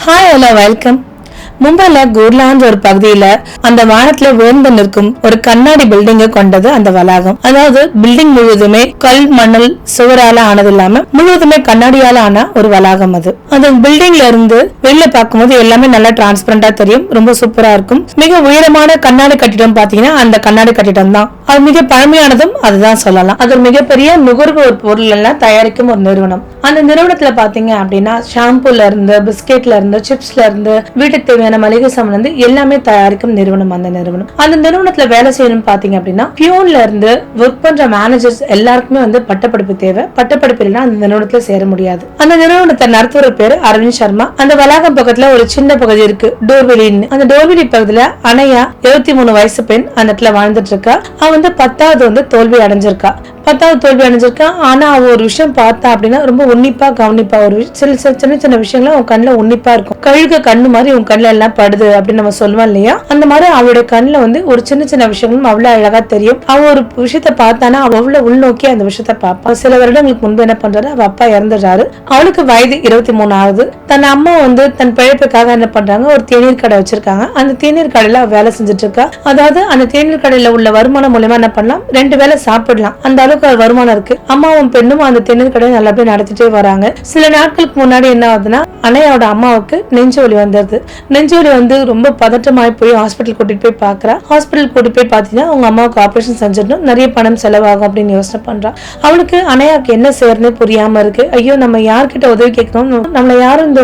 Hi hello welcome. மும்பைல குர்லான்ற ஒரு பகுதியில அந்த வானத்துல உயர்ந்து நிற்கும் ஒரு கண்ணாடி பில்டிங்க கொண்டது அந்த வளாகம். அதாவது பில்டிங் முழுவதுமே கல் மணல் சுவரால ஆனது இல்லாம முழுவதுமே கண்ணாடியால ஆன ஒரு வளாகம் அது. அந்த பில்டிங்ல இருந்து வெளியில பார்க்கும்போது எல்லாமே நல்லா டிரான்ஸ்பரண்டா தெரியும், ரொம்ப சூப்பரா இருக்கும். மிக உயரமான கண்ணாடி கட்டிடம் பாத்தீங்கன்னா அந்த கண்ணாடி கட்டிடம் தான். அது மிக பழமையானதும் அதுதான் சொல்லலாம். அது ஒரு மிகப்பெரிய நுகர்வோர் பொருள் எல்லாம் தயாரிக்கும் ஒரு நிறுவனம். அந்த நிறுவனத்துல பாத்தீங்க அப்படின்னா ஷாம்பூல இருந்து பிஸ்கெட்ல இருந்து சிப்ஸ்ல இருந்து வீட்டுக்கு தேவையான மளிகை சாமான் இருந்து எல்லாமே தயாரிக்கும் நிறுவனம் அந்த நிறுவனம். அந்த நிறுவனத்துல வேலை செய்யணும் பாத்தீங்க அப்படின்னா பியூன்ல இருந்து ஒர்க் பண்ற மேனேஜர்ஸ் எல்லாருக்குமே பட்டப்படிப்பு தேவை. பட்டப்படிப்பு இல்லைன்னா அந்த நிறுவனத்துல சேர முடியாது. அந்த நிறுவனத்தை நடத்துற பேரு அரவிந்த் சர்மா. அந்த வளாகம் பக்கத்துல ஒரு சின்ன பகுதி இருக்கு, டோர்வெளின்னு. அந்த டோர்வெளி பகுதியில அனையா 23 வயசு பெண் அந்த இடத்துல வாழ்ந்துட்டு இருக்கா. அவ 10வது தோல்வி அடைஞ்சிருக்கா. 10வது தோல்வி அடைஞ்சிருக்கா. ஆனா அவ ஒரு விஷயம் பார்த்தா அப்படின்னா ரொம்ப உன்னிப்பா கவனிப்பா. ஒரு சின்ன சின்ன விஷயங்களும் உன் கண்ணுல உன்னிப்பா இருக்கும். கழுக கண்ணு மாதிரி உன் கண்ணுல எல்லாம் படுது அப்படின்னு நம்ம சொல்லுவோம் இல்லையா, அந்த மாதிரி அவளுடைய கண்ணுல ஒரு சின்ன சின்ன விஷயங்களும் அவ்வளவு அழகா தெரியும். அவ ஒரு விஷயத்த பார்த்தானா அவ அவ்வளவு உள்நோக்கி அந்த விஷயத்த பாப்பா. சில வருடங்களுக்கு முன்பு என்ன பண்றாரு, அவ அப்பா இறந்துடுறாரு. அவளுக்கு வயது 23 ஆகுது. தன் அம்மா தன் பிழைப்புக்காக என்ன பண்றாங்க, ஒரு தேநீர் கடை வச்சிருக்காங்க. அந்த தேநீர் கடையில அவ வேலை செஞ்சுட்டு இருக்கா. அதாவது அந்த தேநீர் கடையில உள்ள வருமானம் மூலமா என்ன பண்ணலாம், 2 வேளை சாப்பிடலாம், அந்த அளவுக்கு வருமானம் இருக்கு. அம்மாவும் பெண்ணும் அந்த தேநீர் கடையை நல்லபடியா நடத்திட்டே வராங்க. சில நாட்களுக்கு முன்னாடி என்ன ஆகுதுன்னா, அன்னையோட அம்மாவுக்கு நெஞ்சு வலி வந்துருது. நெஞ்சு வலி ரொம்ப பதட்டமாய் போய் ஹாஸ்பிட்டல் கூட்டிட்டு போய் பாக்குறா. ஹாஸ்பிட்டல் கூட்டிட்டு போய் பாத்தீங்கன்னா அவங்க அம்மாவுக்கு ஆபரேஷன் செஞ்சிடணும், நிறைய பணம் செலவாகும் அப்படின்னு யோசனை பண்றா. அவளுக்கு அனையாக்கு என்ன செய்யறதுன்னு புரியாம இருக்கு. ஐயோ நம்ம யார்கிட்ட உதவி கேட்கணும், நம்மள யாரும் இந்த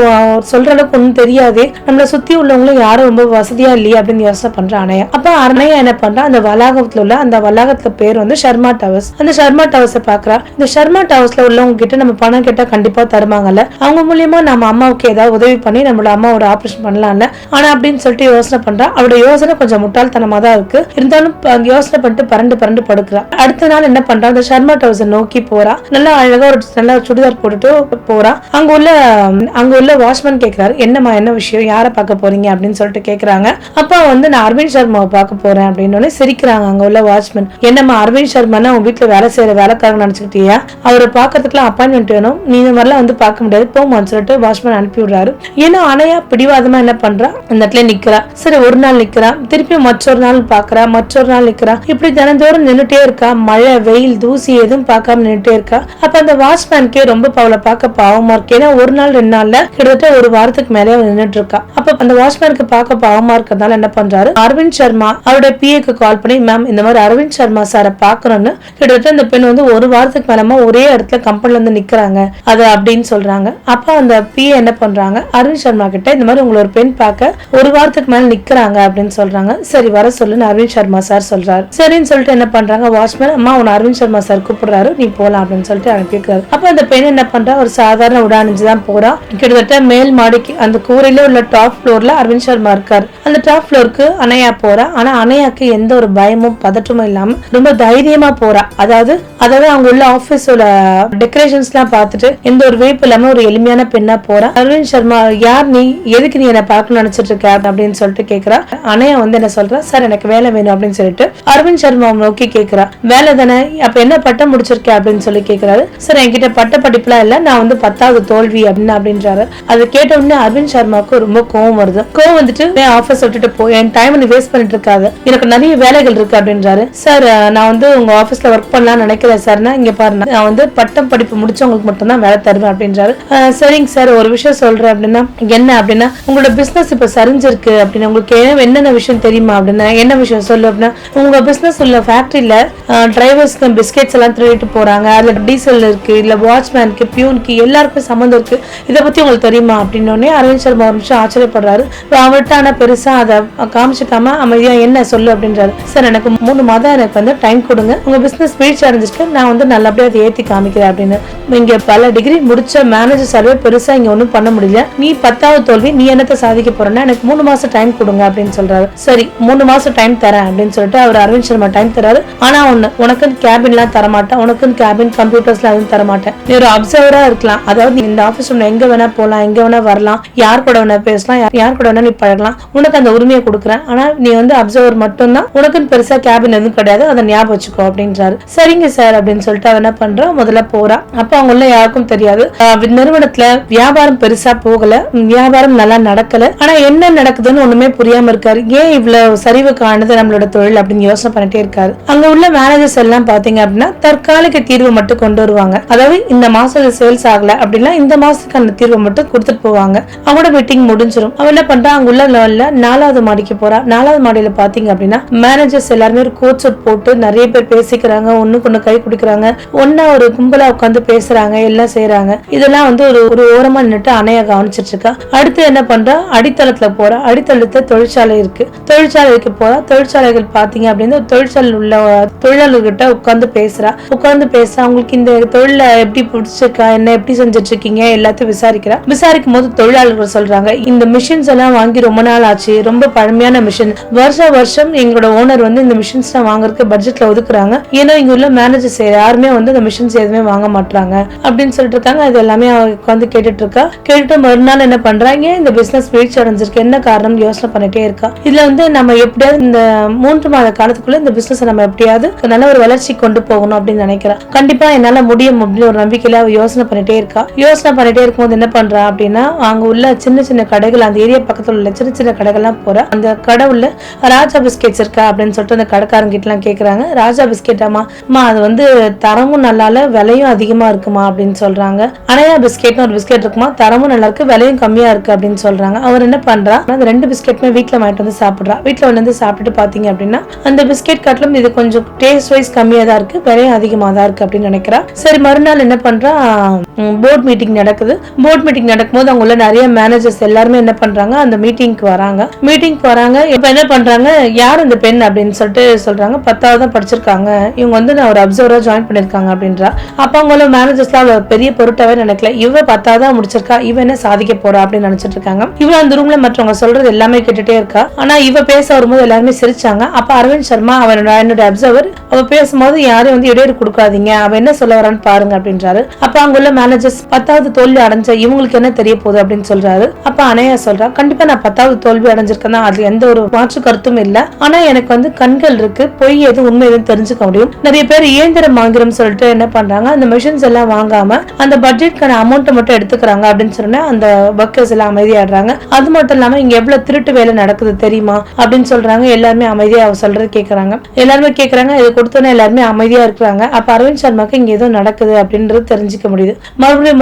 சொல்ற அளவுக்கு ஒன்னும் தெரியாது, நம்மள சுத்தி உள்ளவங்களும் யாரும் ரொம்ப வசதியா இல்லையா அப்படின்னு யோசனை பண்றா அனையா. அப்ப அனையா என்ன பண்றா, அந்த வளாகத்துல உள்ள அந்த வளாகத்துல பேர் சர்மா டவர்ஸ். அந்த சர்மா டவர்ஸ் பாக்குறா. இந்த சர்மா டவர்ஸ்ல உள்ளவங்க கிட்ட நம்ம பணம் கேட்டா கண்டிப்பா தருவாங்கல்ல, அவங்க மூலியமா நம்ம அம்மாவுக்கு ஏதாவது உதவி பண்ணி நம்மளோட அம்மாவோட ஆபரேஷன் பண்ணலாம்ல. ஆனா அப்படின்னு சொல்லிட்டு யோசனை பண்றா. அவரோட யோசனை கொஞ்சம் முட்டாள்தனமா தான் இருக்கு. இருந்தாலும் யோசனை பண்ணிட்டு பரண்டு படுக்கிறா. அடுத்த நாள் என்ன பண்றா, அந்த சர்மா டவர்ஸ் நோக்கி போறா. நல்லா அழகா ஒரு நல்ல சுடிதார் போட்டுட்டு போறா. அங்க உள்ள வாட்ச்மேன் கேக்குறாரு, என்னம்மா என்ன விஷயம், யார பார்க்க போறீங்க அப்படின்னு சொல்லிட்டு கேக்குறாங்க. அப்ப நான் அரவிந்த் சர்மாவை பார்க்க போறேன் அப்படின்னு சிரிக்கிறாங்க அங்க உள்ள வாட்ச்மேன். என்னம்மா அரவிந்த் சர்மானா உங்க வீட்டுல வேலை செய்யற வேலைக்காரங்க நினைச்சுக்கிட்டியா, அவரை பாக்கிறதுக்குலாம் அப்பாயின்மெண்ட் வேணும், நீ இந்த மாதிரிலாம் பார்க்க முடியாது, போமான்னு சொல்லிட்டு வாட்ச்மேன் அனுப்பி விடுறாரு. ஏன்னா அனையா பிடிவாதமா என்ன பண்றா, அந்த இடத்துல நிக்கிறா. சரி ஒரு நாள் நிக்கிறா, திருப்பி மற்றொரு நாள் பாக்குறா, மற்றொரு நாள் நிக்கிறா. இப்படி தினந்தோறும் நின்னுட்டே இருக்கா. மழை வெயில் தூசி எதுவும் பார்க்காம நின்னுட்டே இருக்கா. அப்ப அந்த வாட்ச்மேனுக்கே ரொம்ப அவளை பார்க்க பாவமா இருக்கு. ஏன்னா ஒரு நாள் 2 நாள்ல கிட்டத்தட்ட ஒரு வாரத்துக்கு மேலே நின்னுட்டு இருக்கா. அப்ப அந்த வாட்ச்மேனுக்கு பார்க்க பாவமா இருக்கிறதுனால என்ன பண்றாரு, அரவிந்த் சர்மா அவருடைய பிஏக்கு கால் பண்ணி, மேம் இந்த மாதிரி அரவிந்த் சர்மா சாரை பாக்கணும்னு கிட்டத்தட்ட அந்த பெண் ஒரு வாரத்துக்கு மேலமா ஒரே இடத்துல கம்பெனில நிக்கிறாங்க அது அப்படின்னு சொல்றாங்க. அப்ப அந்த பிஏ என்ன பண்றாங்க, அரவிந்த் சர்மா கிட்ட இந்த மாதிரி உங்களை ஒரு பெண் பார்க்க ஒரு வாரத்துக்கு மேல நிக்கிறாங்க அப்படின்னு சொல்றாங்க. சரி வர சொல்லுன்னு அரவிந்த் சர்மா சார் சொல்றாரு. சரின்னு சொல்லிட்டு என்ன பண்றாங்க, வாட்ச்மேன் அம்மா உன்னை அரவிந்த் சர்மா சார் கூப்பிடுறாரு, நீ போலாம் அப்படின்னு சொல்லிட்டு அனுப்பியிருக்காரு. அப்ப அந்த பெண் என்ன பண்றா, ஒரு சாதாரண உடாணிஞ்சுதான் போறா. கிட்டத்தட்ட மேல் மாடிக்கு அந்த கூரையில உள்ள டாப் ஃப்ளோர்ல அரவிந்த் சர்மா இருக்காரு. அந்த டாப் ஃப்ளோருக்கு அனையா போறா. ஆனா அனையாக்கு எந்த ஒரு பயமும் பதற்றமும் இல்லாம ரொம்ப தைரியமா போறா. அதாவது அவங்க உள்ள ஆபீஸோட டெக்கரேஷன்ஸ் எல்லாம் பார்த்துட்டு எந்த ஒரு வேப்பு இல்லாம ஒரு எளிமையான பெண்ணா போறா. அரவிந்த் சர்மா, யார் நீ, எதுக்கு நீ என்ன பார்க்கணும்னு நினைச்சிட்டு இருக்க அப்படின்னு சொல்லிட்டு கேக்குறா. அனையா என்ன சொல்றா, சார் எனக்கு வேலை வேணும் அப்படின்னு சொல்லிட்டு அரவிந்த் சர்மா நோக்கி கேக்குறா. வேலை தானே, அப்ப என்ன பட்டம் முடிச்சிருக்க அப்படின்னு சொல்லி கேக்குறாரு. சார் என்கிட்ட பட்ட படிப்புலாம் இல்ல, நான் 10வது தோல்வி அப்படின்றாரு. அதை கேட்ட உடனே அரவிந்த் சர்மாவுக்கு ரொம்ப கோவம் வருது. கோவம் வந்துட்டு ஆபீஸ் விட்டுட்டு போய் என் டைம் நீ வேஸ்ட் பண்ணிட்டு இருக்காது, எனக்கு நிறைய வேலைகள் இருக்கு அப்படின்றாரு. சார் நான் உங்க ஆபீஸ்ல ஒர்க் பண்ணலாம்னு நினைக்கிறேன் சார், இங்க பாருங்க நான் பட்டம் படிப்பு முடிச்சவங்களுக்கு மட்டும் தான் வேலை தருவேன் அப்படின்றாரு. சரிங்க சார், ஒரு விஷயம் சொல்றேன் அப்படின்னா, என்ன அப்படின்னா, உங்களோட பிசினஸ் இப்ப சரிஞ்சிருக்கு அப்படின்னு உங்களுக்கு என்னென்ன விஷயம் தெரியுமா அப்படின்னா, என்ன விஷயம் சொல்லு அப்படின்னா, உங்க பிசினஸ் உள்ள ஃபேக்டரியில டிரைவர்ஸ்க்கு பிஸ்கெட்ஸ் எல்லாம் திருடிட்டு போறாங்க, அதுல டீசல் இருக்கு, இல்ல வாட்ச்மேனுக்கு பியூனுக்கு எல்லாருக்கும் சம்மந்தம் இருக்கு, இதை பத்தி உங்களுக்கு தெரியுமா அப்படின்னு அரவிந்த் சர்மா ஒரு நிமிஷம் ஆச்சரியப்படுறாரு. அவர்கிட்ட ஆனா பெருசா அதை காமிச்சுக்காம அமைதியா என்ன சொல்லு அப்படின்றாரு. சார் எனக்கு 3 மாதம் எனக்கு டைம் கொடுங்க, உங்க பிசினஸ் வீழ்ச்சி அடைஞ்சிருக்கு, நான் நல்லபடியா அதை ஏத்தி காமிக்கிறேன் அப்படின்னு. இங்க பல டிகிரி முடிச்ச மேனேஜர் சர்வே பெருசா இங்க ஒன்னும் பண்ண முடியல, நீ 10வது தோல்வி, நீ என்னத்தை சாதிக்க போறேன்னா எனக்கு 3 மாசம் டைம் கொடுங்க அப்படின்னு சொல்றாரு. சரி 3 மாசம் டைம் தரேன் அப்படின்னு சொல்லிட்டு அவர் அரவிந்த் சர்மா டைம் தராரு. ஆனா உனக்கு கேபின் எல்லாம் தரமாட்டேன், உனக்கு கேபின் கம்ப்யூட்டர்ஸ் எல்லாம் தரமாட்டேன், நீ ஒரு அப்சர்வரா இருக்கலாம். அதாவது இந்த ஆபீஸ் எங்க வேணா போலாம், எங்க வேணா வரலாம், யார் கூட வேணா பேசலாம், யார் கூட வேணா நீ பழகலாம், உனக்கு அந்த உரிமையை கொடுக்குறேன். ஆனா நீ அப்சர்வர் மட்டும் தான், உனக்குன்னு பெருசா கேபின் எதுவும் கிடையாது, அதை ஞாபகம் வச்சுக்கோ அப்படின்றாரு. சரி சரிங்க சார் அப்படின்னு சொல்லிட்டு அவ என்ன பண்றா, முதல்ல போறா. அப்ப அவங்க யாருக்கும் தெரியாது, நிறுவனத்துல வியாபாரம் பெருசா போகல, வியாபாரம் நல்லா நடக்கல. ஆனா என்ன நடக்குதுன்னு ஒண்ணுமே புரியாம இருக்காரு. ஏன் இவ்வளவு சரிவு காணுது நம்மளோட தொழில் அப்படின்னு யோசனை பண்ணிட்டே இருக்காரு. அங்க உள்ள மேனேஜர்ஸ் எல்லாம் பாத்தீங்க அப்படின்னா தற்காலிக தீர்வு மட்டும் கொண்டு வருவாங்க. அதாவது இந்த மாசம் சேல்ஸ் ஆகல அப்படின்னா இந்த மாசத்துக்கான தீர்வு மட்டும் கொடுத்துட்டு போவாங்க. அவங்களோட மீட்டிங் முடிஞ்சிடும். அவன் என்ன பண்றா, அங்க உள்ள 4வது மாடிக்கு போறா. 4வது மாடியில பாத்தீங்க அப்படின்னா மேனேஜர்ஸ் எல்லாருமே ஒரு கோட் சூட் போட்டு நிறைய பேர் பேசிக்கிறாங்க, ஒண்ணுக்கு ஒண்ணு கை குடிக்கிறாங்க, ஒன்னா ஒரு கும்பலா உட்காந்து பேசுறாங்க, எல்லாம் செய்யறாங்க. இதெல்லாம் ஒரு ஓரமா நின்னுட்டு அணைய கவனிச்சிட்டு இருக்கா. அடுத்து என்ன பண்றா, அடித்தளத்துல போறா. அடித்தளத்துல தொழிற்சாலை இருக்கு. தொழிற்சாலைக்கு போறா. தொழிற்சாலைகள் பாத்தீங்க அப்படின்னா தொழிற்சாலையில் உள்ள தொழிலாளர்கிட்ட உட்கார்ந்து பேசுறா. அவங்களுக்கு இந்த தொழில எப்படி பிடிச்சிருக்கா, என்ன எப்படி செஞ்சிட்டு இருக்கீங்க எல்லாத்தையும் விசாரிக்கிறா. விசாரிக்கும் போது தொழிலாளர்கள் சொல்றாங்க, இந்த மிஷின்ஸ் எல்லாம் வாங்கி ரொம்ப நாள் ஆச்சு, ரொம்ப பழமையான மிஷின், வருஷம் எங்களோட ஓனர் இந்த மிஷின்ஸ் வாங்குறதுக்கு பட்ஜெட்ல ஒதுக்குறாங்க. ஏன்னா இங்க உள்ள மேனேஜர்ஸ் யாருமே இந்த மிஷின்ஸ் எதுவுமே வாங்க மாட்டாங்க அப்படின்னு சொல்லிட்டு இருக்காங்க. அது எல்லாமே உட்காந்து கேட்டுட்டு இருக்கா. கேட்டுட்டு மறுநாள் என்ன பண்றாங்க, இந்த பிசினஸ் வீழ்ச்சி அடைஞ்சிருக்கு, என்ன காரணம் யோசனை பண்ணிட்டே இருக்கா. இதுல நம்ம எப்படியாவது இந்த 3 மாத காலத்துக்குள்ள இந்த பிசினஸ் நம்ம எப்படியாவது நல்ல ஒரு வளர்ச்சி கொண்டு போகணும் அப்படின்னு நினைக்கிறா. கண்டிப்பா என்னால முடியும் அப்படின்னு ஒரு நம்பிக்கையில அவ யோசனை பண்ணிட்டே இருக்கா. யோசனை பண்ணிட்டே இருக்கும்போது என்ன பண்றா அப்படின்னா, அங்க உள்ள சின்ன சின்ன கடைகள், அந்த ஏரியா பக்கத்துல உள்ள சின்ன சின்ன கடைகள்லாம் போற. அந்த கடை உள்ள ராஜா பிஸ்கெட்ஸ் இருக்கா அப்படின்னு சொல்லிட்டு அந்த கடைக்காரங்க கிட்ட எல்லாம் கேக்குறாங்க. ராஜா பிஸ்கெட்டாமா, அது தரமும் நல்லால, விலையும் அதிகமா இருக்குமா அப்படின்னு சொல்றாங்க. அனையா பிஸ்கெட்னு ஒரு பிஸ்கெட் இருக்குமா, தரமும் நல்லா இருக்கு, விலையும் கம்மியா இருக்கு அப்படின்னு சொல்றாங்க. அவர் என்ன பண்றா, அந்த 2 பிஸ்கெட்டுமே வீட்டுல வாங்கிட்டு வந்து சாப்பிடுறா. வீட்டுல வந்து சாப்பிட்டுட்டு பாத்தீங்க அப்படின்னா அந்த பிஸ்கெட் காட்டிலும் இது கொஞ்சம் டேஸ்ட் வைஸ் கம்மியா தான் இருக்கு, விலையும் அதிகமா தான் இருக்கு அப்படின்னு நினைக்கிறா. சரி, மறுநாள் என்ன பண்றா, போர்ட் மீட்டிங் நடக்குது. போர்ட் மீட்டிங் நடக்கும்போது அவங்க உள்ள நிறைய மேனேஜர்ஸ் எல்லாருமே என்ன பண்றாங்க, அந்த மீட்டிங்க்கு வராங்க. இப்ப என்ன பண்றாங்க, யார் இந்த பெண் அப்படின்னு சொல்லிட்டு சொல்றாங்க. 10வது தான் படிச்சிருக்காங்க இவங்க, நான் ஒரு அப்சர்வரா ஜாயின் பண்ணிருக்காங்க அப்படின்றா. அப்ப அவங்க மேனேஜர்ஸ்லாம் பெரிய பொருட்டாவே நினைக்கல. இவ 10வது முடிச்சிருக்கா, இவ என்ன சாதிக்க போறா அப்படின்னு நினைச்சிட்டு இருக்காங்க. இவ அந்த ரூம்ல மற்றவங்க சொல்றது எல்லாமே கேட்டுட்டே இருக்கா. ஆனா இவ பேச வரும்போது எல்லாருமே சிரிச்சாங்க. அப்ப அரவிந்த் சர்மா, என்னோட அப்சர்வர், அவ பேசும்போது யாரும் இடையூறு கொடுக்காதீங்க, அவ என்ன சொல்ல வரான்னு பாருங்க அப்படின்றாரு. அப்ப அங்க உள்ள மேனேஜர்ஸ் 10வது தோல்வி அடைஞ்ச இவங்களுக்கு என்ன தெரிய போகுது அப்படின்னு சொல்றாரு. அப்ப அனையா சொல்றா, கண்டிப்பா நான் 10வது தோல்வி அடைஞ்சிருக்கேன், அது எந்த ஒரு மாற்று கருத்தும் இல்ல. ஆனா எனக்கு கண்கள் இருக்கு, பொய் எது உண்மை எதுவும் தெரிஞ்சுக்க முடியும். நிறைய பேர் இயந்திரம் வாங்குறோம் சொல்லிட்டு என்ன பண்றாங்க, அந்த மிஷின்ஸ் எல்லாம் வாங்காம அந்த பட்ஜெட்கான அமௌண்ட் மட்டும் எடுத்துக்கிறாங்க அப்படின்னு சொன்னா அந்த ஒர்க்கர்ஸ் எல்லாம் அமைதியாடுறாங்க. அது மட்டும் இல்லாம இங்க எவ்வளவு திருட்டு வேலை நடக்குது தெரியுமா அப்படின்னு சொல்றாங்க. எல்லாருமே அமைதியா அவ சொல்றது கேக்குறாங்க. எல்லாருமே கேக்குறாங்க. இது கொடுத்தோன்னே எல்லாருமே அமைதியா இருக்கிறாங்க. அப்ப அரவிந்த் சர்மாக்கு இங்க ஏதோ நடக்குது அப்படின்றது தெரிஞ்சுக்க முடியுது.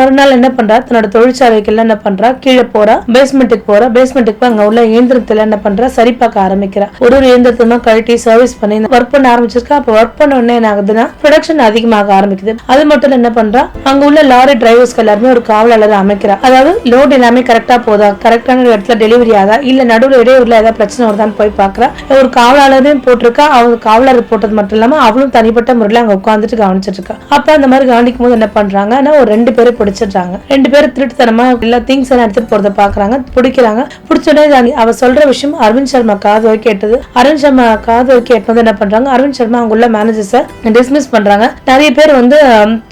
மறுநாள் என்ன பண்றா, தன்னோட தொழிற்சாலைக்கு எல்லாம் என்ன பண்றா, கீழே போறா, பேஸ்மெண்ட்டுக்கு அங்க உள்ள இயந்திரத்துல என்ன பண்றா, சரி பார்க்க ஆரம்பிக்கிறா. ஒரு இயந்திரத்தை கழட்டி சர்வீஸ் பண்ணி ஒர்க் பண்ண ஆரம்பிச்சிருக்கா. அப்ப ஒர்க் பண்ண உடனே என்ன ஆகுதுன்னா ப்ரொடக்ஷன் அதிகமாக ஆரம்பிக்குது. அது மட்டும் என்ன பண்றா, அங்க உள்ள லாரி டிரைவர்ஸ்க்கு எல்லாருமே ஒரு காவலாளர் அமைக்கிறா. அதாவது லோட் எல்லாமே கரெக்டா போதா, கரெக்டான இடத்துல டெலிவரி ஆதா, இல்ல நடுவில் இடையூறுல ஏதாவது பிரச்சனை வருதான்னு போய் பாக்குறா. ஒரு காவலாளரையும் போட்டிருக்கா. அவங்க காவலாளர் போட்டது மட்டும் இல்லாம அவளும் தனிப்பட்ட முறையில அங்க உட்காந்துட்டு கவனிச்சிட்டு இருக்கா. அப்ப அந்த மாதிரி கவனிக்கும் போது என்ன பண்றாங்கன்னா, ஒரு 2 பேரை பிடிச்சிடுறாங்க. 2 பேரும் திருட்டுத்தனமா எல்லா திங்ஸ் எல்லாம் எடுத்துட்டு போறத பாக்குறாங்க, பிடிக்கிறாங்க. பிடிச்சோடனே அவ சொல்ற விஷயம் அரவிந்த் சர்மா காது வரைக்கும் கேட்டது. அரவிந்த் சர்மா காது வரைக்கும் கேட்டது என்ன பண்றாங்க, அரவிந்த் சர்மா அவங்க உள்ள மேனேஜர்ஸை டிஸ்மிஸ் பண்றாங்க. நிறைய பேர்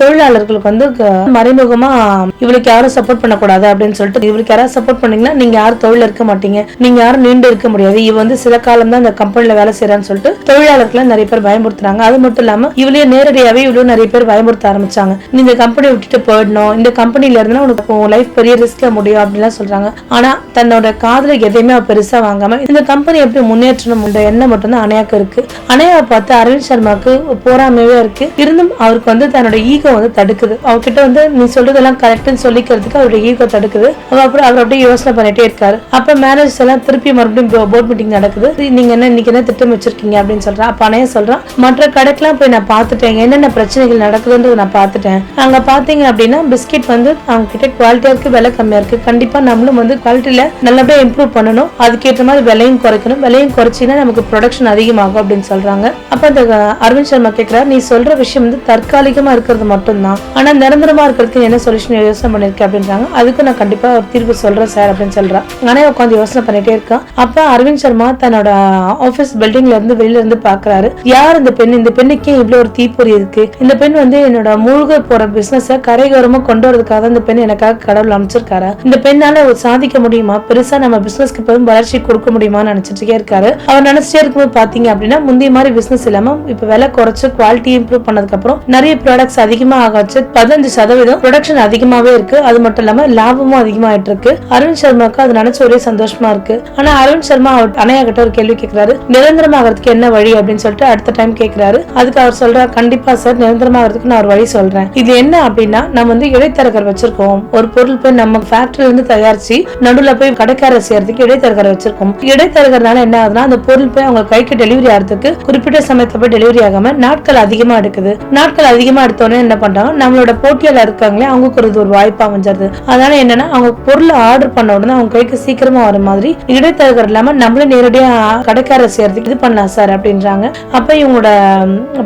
தொழிலாளர்களுக்கு மறைமுகமா இவளுக்கு யாரும் சப்போர்ட் பண்ணக்கூடாது அப்படின்னு சொல்லிட்டு, இவளுக்கு யாராவது சப்போர்ட் பண்ணீங்கன்னா நீங்க யாரும் தொழில இருக்க மாட்டீங்க, நீங்க யாரும் நீண்டு இருக்க முடியாது, இவ சில காலம் தான் இந்த கம்பெனில வேலை செய்யறான்னு சொல்லிட்டு தொழிலாளர்களை நிறைய பேர் பயமுறுத்துறாங்க. அது மட்டும் இல்லாம இவளையே நேரடியாவே இவ்வளவு நிறைய பேர் பயமுறுத்த ஆரம்பிச்சாங்க. இந்த கம்பெனியை விட்டுட்டு போயிடணும், இந்த கம்பெனில இருந்தா உனக்கு லைஃப் பெரிய ரிஸ்க்ல முடியும் அப்படின்லாம் சொல்றாங்க. ஆனா தன்னோட காதுல எதையுமே பெருசா வாங்காம இந்த கம்பெனி எப்படி முன்னேற்றணும் எண்ணம் மட்டும் தான் அனையாக்கு இருக்கு. அனையாவை பார்த்து அரவிந்த் சர்மாக்கு போராமையே இருக்கு. இருந்தும் அவருக்கு தன்னோட ஈகோ தடுக்குது. அவர்கிட்ட நீ சொல்றதெல்லாம் கரெக்ட்னு சொல்லிக்கிறதுக்கு அவருடைய ஈகோ தடுக்குது. அப்புறம் அவர் அப்படியே யோசனை பண்ணிட்டே இருக்காரு. அப்ப மேனேஜர்ஸ் எல்லாம் திருப்பி மறுபடியும் போர்ட் மீட்டிங் நடக்குது. நீங்க இன்னைக்கு என்ன திட்டம் வச்சிருக்கீங்க அப்படின்னு சொல்றா. அப்ப அனையா சொல்றான், மற்ற கடைக்கெல்லாம் போய் நான் பாத்துட்டேன், என்னென்ன பிரச்சனைகள் நடக்குதுன்றது நான் பாத்துட்டேன். அங்க பாத்தீங்க அப்படின்னா பிஸ்கெட் அவங்க கிட்ட குவாலிட்டியா இருக்கு, விலை கம்மியா இருக்கு. கண்டிப்பா நம்மளும் குவாலிட்டியில நல்லபடியா இம்ப்ரூவ் பண்ணணும், அதுக்கேற்ற மாதிரி விலையும் குறைக்கணும், விலையும் குறைச்சின்னா நமக்கு ப்ரொடக்ஷன் அதிகமாகும் அப்படின்னு சொல்றாங்க. அப்ப அந்த அரவிந்த் சர்மா கேட்கிறார், நீ சொல்ற விஷயம் தற்காலிகமா இருக்கிறது மட்டும்தான், ஆனா நிரந்தரமா இருக்கிறதுக்கு என்ன சொல்யூஷன் யோசனை பண்ணிருக்கேன் அப்படின்றாங்க. அதுக்கு நான் கண்டிப்பா ஒரு தீர்வு சொல்றேன் சார் அப்படின்னு சொல்றா. ஆனா உட்காந்து யோசனை பண்ணிட்டே இருக்கான். அப்ப அரவிந்த் சர்மா தன்னோட ஆபீஸ் பில்டிங்ல இருந்து வெளியில இருந்து பாக்குறாரு. யார் இந்த பெண், இந்த பெண்ணுக்கே இவ்வளவு ஒரு தீப்பொறி இருக்கு, இந்த பெண் என்னோட மூழ்க போற பிசினஸ கரைகோரமா கொண்டு வரதுக்காக இந்த பெண் எனக்காக கடவுள் அமைச்சிருக்காரு. இந்த பெண்ணால சாதிக்க முடியுமா, பெருசா நம்ம பிசினஸ்க்கு பெரும் வளர்ச்சி கொடுக்க முடியுமான்னு நினைச்சிட்டே இருக்காரு. அவர் நினைச்சிட்டே இருக்கும்போது பாத்தீங்க அப்படின்னா முந்தைய மாதிரி பிசினஸ் இல்லாம இப்ப விலை குறைச்சு குவாலிட்டி குவாலிட்டி இம்ப்ரூவ் பண்ணதுக்கு அப்புறம் நிறைய ப்ராடக்ட்ஸ் அதிகமா ஆகாச்சு. 15% ப்ரொடக்ஷன் அதிகமாவே இருக்கு. அது மட்டும் இல்லாம லாபமும் அதிகமாயிட்டு இருக்கு. அரவிந்த் சர்மாக்கு அது நினைச்ச ஒரே சந்தோஷமா இருக்கு. ஆனா அரவிந்த் சர்மா அனையா கிட்ட ஒரு கேள்வி கேட்கிறாரு, நிரந்தரமாகிறதுக்கு என்ன வழி அப்படின்னு சொல்லிட்டு அடுத்த டைம் கேட்கிறாரு. அதுக்கு அவர் சொல்றாரு, கண்டிப்பா சார், நிரந்தரமாகிறதுக்கு நான் ஒரு வழி சொல்றேன். இது என்ன அப்படின்னா, நம்ம வந்து இடைத்தரகர் வச்சிருக்கோம். ஒரு பொருள் போய் நம்ம ஃபேக்டரியில இருந்து தயாரிச்சு நடுவுல போய் கடைக்காரர் செய்யறதுக்கு இடைத்தரகர் வச்சிருக்கோம். இடைத்தரகர்னால என்ன ஆகுதுன்னா, அந்த பொருள் போய் அவங்க கைக்கு டெலிவரி ஆகிறதுக்கு குறிப்பிட்ட சமயத்துல போய் டெலிவரி ஆகாம நாட்கள் அதிகமா எடுக்குது. நாட்கள் அதிகமா எடுத்தோடனே என்ன பண்றாங்க, நம்மளோட போட்டியாளர் இருக்காங்களே அவங்களுக்கு ஒரு வாய்ப்பு அமைஞ்சிருது. அதனால என்னன்னா, அவங்க பொருள் ஆர்டர் பண்ண உடனே அவங்க கைக்கு சீக்கிரமா வர மாதிரி இடைத்தரகர் இல்லாம நம்மளே நேரடியா கடைக்காரர் செய்யறதுக்கு இது பண்ணலாம் சார் அப்படின்றாங்க. அப்ப இவங்களோட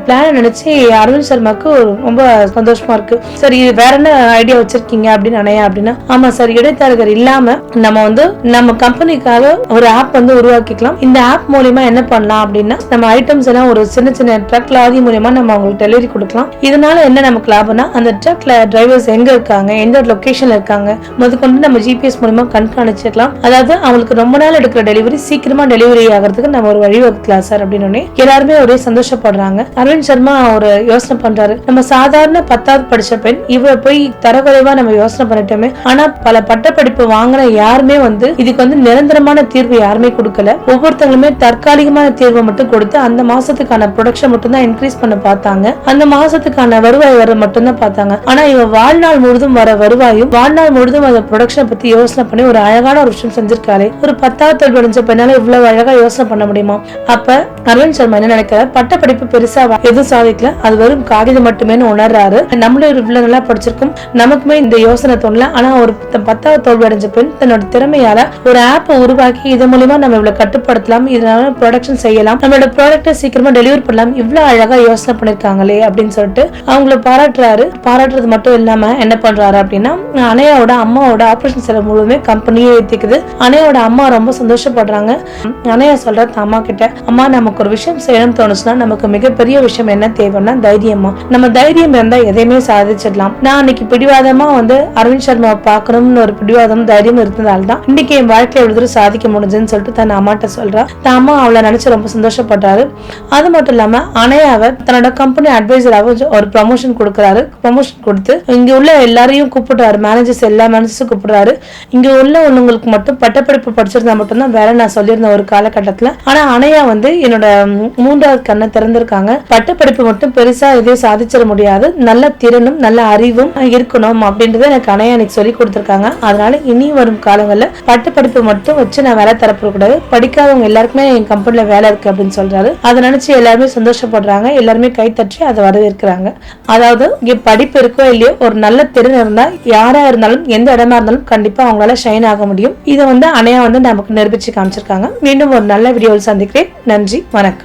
பிளான் நினைச்சு அரவிந்த் சர்மாக்கு ரொம்ப சந்தோஷமா இருக்கு. சரி, வேற என்ன ஐடியா வச்சிருக்கீங்க அப்படின்னு அனையா அப்படின்னா, ஆமா சார், இடைத்தரகர் இல்லாம நம்ம வந்து நம்ம கம்பெனிக்காக ஒரு ஆப் வந்து உருவாக்கிக்கலாம். இந்த ஆப் மூலமா என்ன பண்ணலாம் அப்படின்னா, நம்ம ஐட்டம்ஸ் எல்லாம் ஒரு சின்ன சின்ன ட்ரக் லாரி மூலமா நம்ம அவங்களுக்கு டெலிவரி கொடுக்கலாம். இதனால என்ன நமக்கு லாபம்னா, அந்த ட்ரக்ல டிரைவர்ஸ் எங்க இருக்காங்க, எந்த லொகேஷன்ல இருக்காங்க முதற்கொண்டு நம்ம ஜிபிஎஸ் மூலமா கண்காணிச்சுக்கலாம். அதாவது அவங்களுக்கு ரொம்ப நாள் எடுக்கிற டெலிவரி சீக்கிரமா டெலிவரி ஆகிறதுக்கு நம்ம ஒரு வழி வகுக்கலாம் சார் அப்படின்னு எல்லாருமே ஒரே சந்தோஷப்படுறாங்க. அரவிந்த் சர்மா ஒரு யோசனை பண்றாரு, நம்ம சாதாரண 10வது படிச்ச பெண் இவ போய் தரக்குறைவா நம்ம யோசனை பண்ணிட்டோமே. ஆனா பல பட்டப்படிப்பு வாங்கின யாருமே வந்து இதுக்கு வந்து நிரந்தரமான தீர்வு யாருமே கொடுக்கல. ஒவ்வொருத்தங்களுமே தற்காலிகமான தீர்வை மட்டும் கொடுத்து அந்த மாசத்துக்கான ப்ரொடக்ஷன் மட்டும் தான் இன்க்ரீஸ் பண்ண பார்த்தாங்க. அந்த மாசத்துக்கான வருவாய் வர மட்டும் தான் பார்த்தாங்க. ஆனா இவ வாழ்நாள் முழுதும் வர வருவாயும் வாழ்நாள் முழுதும் அந்த ப்ரொடக்ஷனை பத்தி யோசனை பண்ணி ஒரு அழகான ஒரு விஷயம் செஞ்சிருக்காளே. ஒரு 10வது தோல்வி அடைஞ்ச பெண்ணால இவ்வளவு அழகா யோசனை பண்ண முடியுமா? அப்ப அரவிந்த் சர்மா என்ன நினைக்கிறார், பட்டப்படிப்பு பெருசா எதுவும் சாதிக்கல, அது வெறும் காகிதம் மட்டுமே உணர்றாரு. நம்மளும் இவ்வளவு நல்லா படிச்சிருக்கும், நமக்குமே இந்த யோசனை தோணல. ஆனா ஒரு 10வது தோல்வி அடைஞ்ச பெண் தன்னோட திறமையால ஒரு ஆப் உருவாக்கி இது மூலமா நம்ம இவ்வளவு கட்டுப்படுத்தலாம், இதனால ப்ரொடக்ஷன் செய்யலாம், நம்மளோட ப்ராடக்ட்டை சீக்கிரமா டெலிவரி பண்ணலாம், இவ்வளவு அழகா யோசனை பண்ணிருக்காங்களே அப்படின்னு சொல்லிட்டு அவங்கள பாராட்டுறாரு. பாராட்டுறது மட்டும் இல்லாம என்ன பண்றாரு அப்படின்னா, அனையாவோட அம்மாவோட ஆபரேஷன் செலவு முழுமே கம்பெனியே ஏத்திக்குது. அனையாவோட அம்மா ரொம்ப சந்தோஷப்படுறாங்க. அனையா சொல்ற அம்மா கிட்ட, அம்மா நமக்கு ஒரு விஷயம் செய்யணும்னு தோணுச்சுன்னா நமக்கு மிகப்பெரிய விஷயம் என்ன தேவைன்னா தைரியமா. நம்ம தைரியம் இருந்தா எதையுமே சாதிச்சிடலாம். நான் அன்னைக்கு பிடிவாதமா வந்து அரவிந்த் சர்மாவை பார்க்கணும்னு ஒரு பிடிவாதம் தைரியம் இருந்ததால்தான் இன்னைக்கு என் வாழ்க்கையை எவ்வளவு சாதிக்க முடிஞ்சுன்னு சொல்லிட்டு தன் அம்மாட்ட சொல்றா. தன் அம்மா அவளை நினைச்சு ரொம்ப சந்தோஷப்படுறாரு. அது மட்டும் இல்லாம அனையாவை தன்னோட கம்பெனி அட்வைசராக ஒரு ப்ரமோஷன் கொடுக்கறாரு. ப்ரமோஷன் கொடுத்து இங்க உள்ள எல்லாரையும் கூப்பிடுறாரு, மேனேஜர்ஸ் எல்லா மேனேஜர்ஸும் கூப்பிடுறாரு. இங்க உள்ள ஒண்ணுங்களுக்கு மட்டும் பட்டப்படிப்பு படிச்சிருந்தா மட்டும்தான் வேலை நான் சொல்லியிருந்தேன் ஒரு காலகட்டத்துல. ஆனா அனையா வந்து என்னோட 3வது கண்ணை திறந்திருக்காங்க. பட்டப்படிப்பு மட்டும் பெருசா எதையும் சாதிச்சிட முடியாது, நல்ல திறனும் நல்ல அறிவும் இருக்கணும் அப்படின்றத எனக்கு அனையா எனக்கு சொல்லி கொடுத்திருக்காங்க. அதனால இனி வரும் காலங்கள்ல பட்டப்படிப்பு மட்டும் வச்சு நான் வேலை தரப்படக்கூடாது, படிக்காதவங்க எல்லாருக்குமே என் கம்பெனில வேலை இருக்கு அப்படின்னு சொல்றாரு. அதை நினைச்சு எல்லாருமே சந்தோஷப்படுறாங்க, எல்லாருமே கைத்தட்டி அதை வரவேற்கிறாங்க. அதாவது இங்க படிப்பு இருக்கோ இல்லையோ, ஒரு நல்ல திறன் இருந்தா யாரா இருந்தாலும் எந்த இடமா இருந்தாலும் கண்டிப்பா அவங்களால ஷைன் ஆக முடியும். இதை வந்து அனையா வந்து நமக்கு நிரூபிச்சு காமிச்சிருக்காங்க. மீண்டும் ஒரு நல்ல வீடியோவில் சந்திக்கிறேன். நன்றி, வணக்கம்.